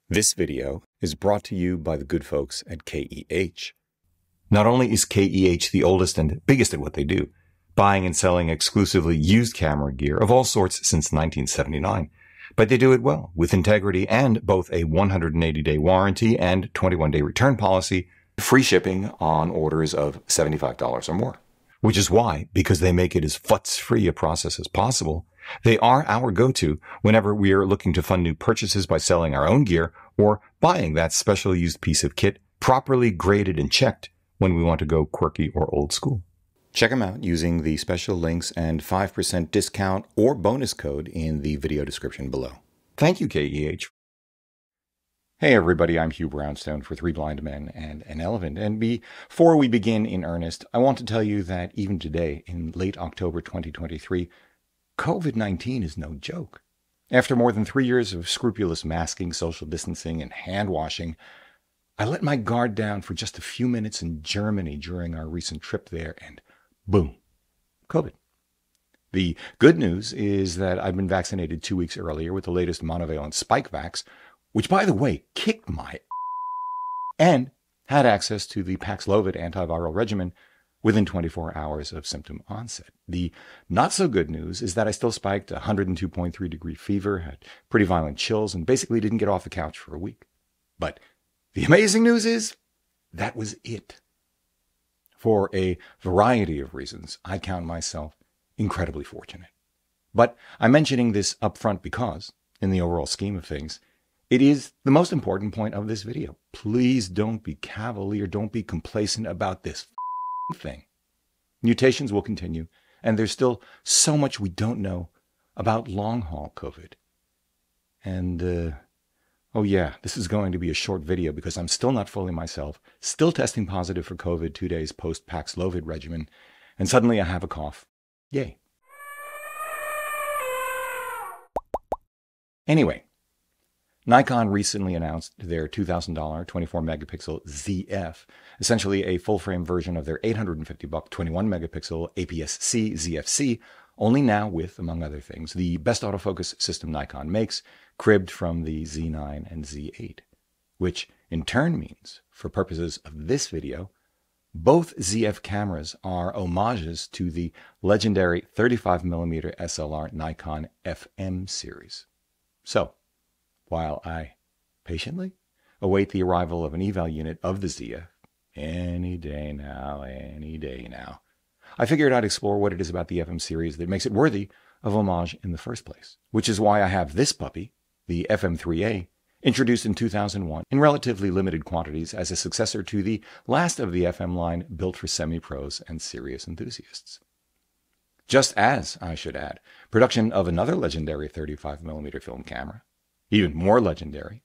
This video is brought to you by the good folks at KEH. Not only is KEH the oldest and biggest at what they do, buying and selling exclusively used camera gear of all sorts since 1979, but they do it well, with integrity and both a 180-day warranty and 21-day return policy, free shipping on orders of $75 or more. Which is why, because they make it as futz-free a process as possible, they are our go-to whenever we are looking to fund new purchases by selling our own gear or buying that special used piece of kit properly graded and checked when we want to go quirky or old school. Check them out using the special links and 5% discount or bonus code in the video description below. Thank you, KEH. Hey everybody, I'm Hugh Brownstone for Three Blind Men and an Elephant. And before we begin in earnest, I want to tell you that even today, in late October 2023, COVID-19 is no joke. After more than 3 years of scrupulous masking, social distancing, and hand washing, I let my guard down for just a few minutes in Germany during our recent trip there, and boom, COVID. The good news is that I've been vaccinated 2 weeks earlier with the latest monovalent Spikevax, which, by the way, kicked my and had access to the Paxlovid antiviral regimen within 24 hours of symptom onset. The not-so-good news is that I still spiked 102.3-degree fever, had pretty violent chills, and basically didn't get off the couch for a week. But the amazing news is that was it. For a variety of reasons, I count myself incredibly fortunate. But I'm mentioning this up front because, in the overall scheme of things, it is the most important point of this video. Please don't be cavalier, don't be complacent about this thing. Mutations will continue, and there's still so much we don't know about long-haul COVID. And, oh yeah, this is going to be a short video because I'm still not fully myself, still testing positive for COVID 2 days post-Paxlovid regimen, and suddenly I have a cough. Yay. Anyway, Nikon recently announced their $2,000 24-megapixel ZF, essentially a full-frame version of their $850 21-megapixel APS-C ZFC, only now with, among other things, the best autofocus system Nikon makes, cribbed from the Z9 and Z8, which in turn means, for purposes of this video, both ZF cameras are homages to the legendary 35mm SLR Nikon FM series. So, while I patiently await the arrival of an eval unit of the ZF, any day now, I figured I'd explore what it is about the FM series that makes it worthy of homage in the first place, which is why I have this puppy, the FM3A, introduced in 2001 in relatively limited quantities as a successor to the last of the FM line built for semi-pros and serious enthusiasts. Just as, I should add, production of another legendary 35mm film camera, even more legendary,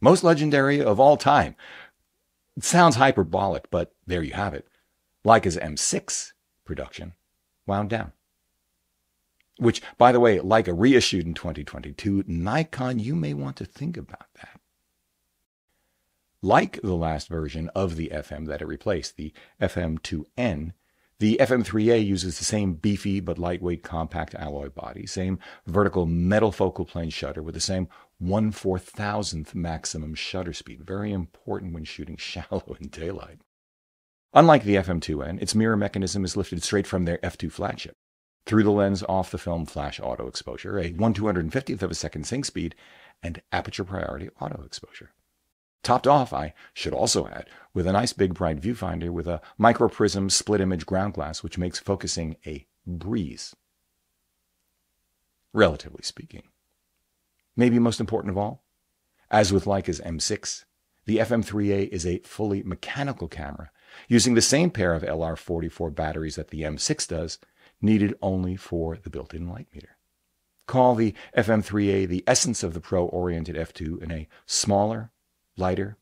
most legendary of all time. It sounds hyperbolic, but there you have it. Leica's M6 production wound down. Which, by the way, Leica reissued in 2022. Nikon, you may want to think about that. Like the last version of the FM that it replaced, the FM2N, the FM3A uses the same beefy but lightweight compact alloy body, same vertical metal focal plane shutter with the same 1/4000th maximum shutter speed, very important when shooting shallow in daylight. Unlike the FM2N, its mirror mechanism is lifted straight from their F2 flagship, through the lens off the film flash auto exposure, a 1/250th of a second sync speed, and aperture priority auto exposure. Topped off, I should also add, with a nice big bright viewfinder with a microprism split image ground glass which makes focusing a breeze. Relatively speaking. Maybe most important of all, as with Leica's M6, the FM3A is a fully mechanical camera using the same pair of LR44 batteries that the M6 does, needed only for the built-in light meter. Call the FM3A the essence of the pro-oriented F2 in a smaller, lighter,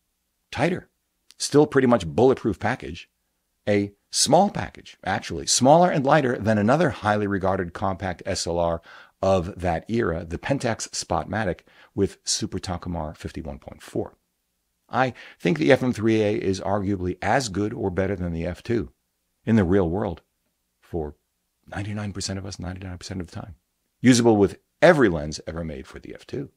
tighter, still pretty much bulletproof package. A small package, actually, smaller and lighter than another highly regarded compact SLR of that era, the Pentax Spotmatic with Super Takumar 51.4. I think the FM3A is arguably as good or better than the F2 in the real world for 99% of us, 99% of the time. Usable with every lens ever made for the F2.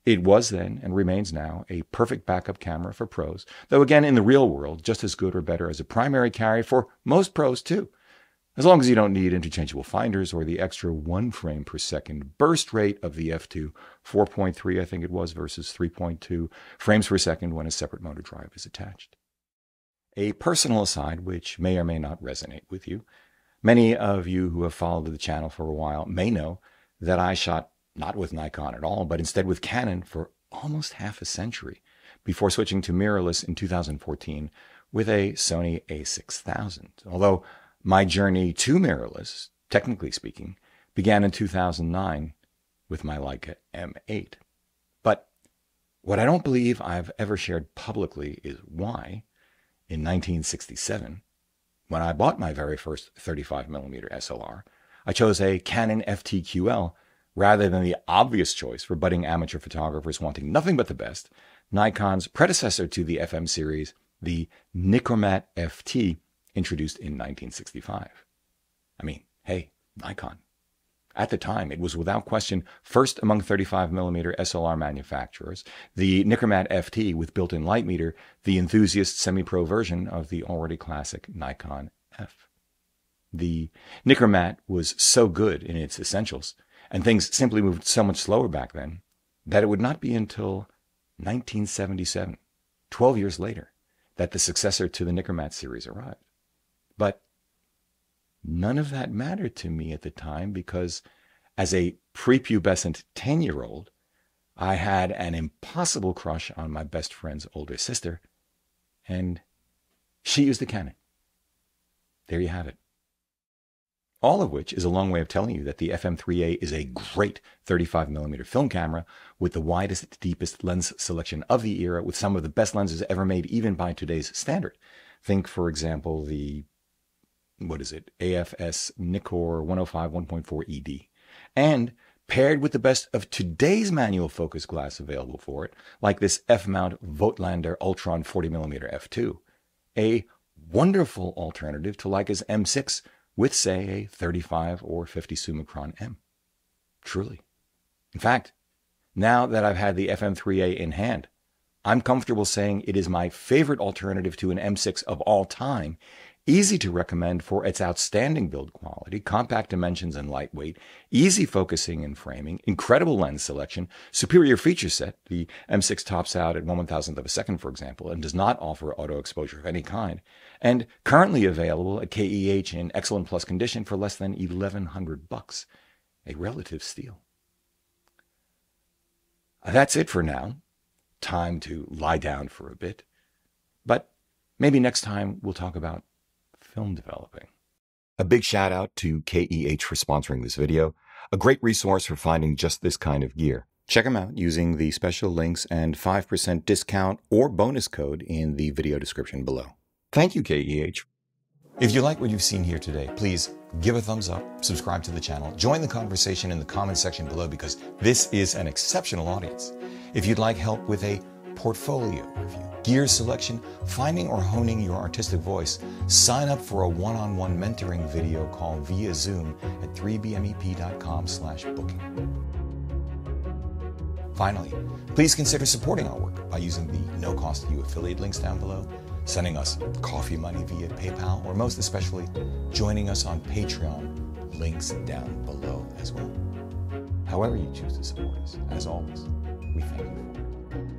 It was then, and remains now, a perfect backup camera for pros, though again, in the real world, just as good or better as a primary carry for most pros too, as long as you don't need interchangeable finders or the extra 1 frame per second burst rate of the f2, 4.3 I think it was versus 3.2 frames per second when a separate motor drive is attached. A personal aside, which may or may not resonate with you. Many of you who have followed the channel for a while may know that I shot not with Nikon at all, but instead with Canon for almost half a century before switching to mirrorless in 2014 with a Sony a6000. Although my journey to mirrorless, technically speaking, began in 2009 with my Leica M8. But what I don't believe I've ever shared publicly is why, in 1967, when I bought my very first 35mm SLR, I chose a Canon FTQL rather than the obvious choice for budding amateur photographers wanting nothing but the best, Nikon's predecessor to the FM series, the Nikon FT, introduced in 1965. I mean, hey, Nikon. At the time, it was without question first among 35mm SLR manufacturers, the Nikon FT with built-in light meter, the enthusiast semi-pro version of the already classic Nikon F. The Nikon was so good in its essentials, and things simply moved so much slower back then, that it would not be until 1977, 12 years later, that the successor to the Nikon series arrived. But none of that mattered to me at the time because as a prepubescent 10-year-old, I had an impossible crush on my best friend's older sister, and she used a Canon. There you have it. All of which is a long way of telling you that the FM3A is a great 35mm film camera with the widest, deepest lens selection of the era, with some of the best lenses ever made, even by today's standard. Think, for example, the AFS Nikkor 105 1.4 ED. And paired with the best of today's manual focus glass available for it, like this F-mount Voigtlander Ultron 40mm f2, a wonderful alternative to Leica's M6 with, say, a 35 or 50 Summicron M. Truly. In fact, now that I've had the FM3A in hand, I'm comfortable saying it is my favorite alternative to an M6 of all time, easy to recommend for its outstanding build quality, compact dimensions and lightweight, easy focusing and framing, incredible lens selection, superior feature set. The M6 tops out at 1/1000th of a second, for example, and does not offer auto exposure of any kind, and currently available at KEH in excellent plus condition for less than $1,100, a relative steal. That's it for now. Time to lie down for a bit. But maybe next time we'll talk about film developing. A big shout out to KEH for sponsoring this video, a great resource for finding just this kind of gear. Check them out using the special links and 5% discount or bonus code in the video description below. Thank you, KEH. If you like what you've seen here today, please give a thumbs up, subscribe to the channel, join the conversation in the comment section below because this is an exceptional audience. If you'd like help with a portfolio review, gear selection, finding or honing your artistic voice, sign up for a one-on-one mentoring video call via Zoom at 3bmep.com/booking. Finally, please consider supporting our work by using the no-cost You affiliate links down below, sending us coffee money via PayPal, or most especially, joining us on Patreon, links down below as well. However you choose to support us, as always, we thank you for it.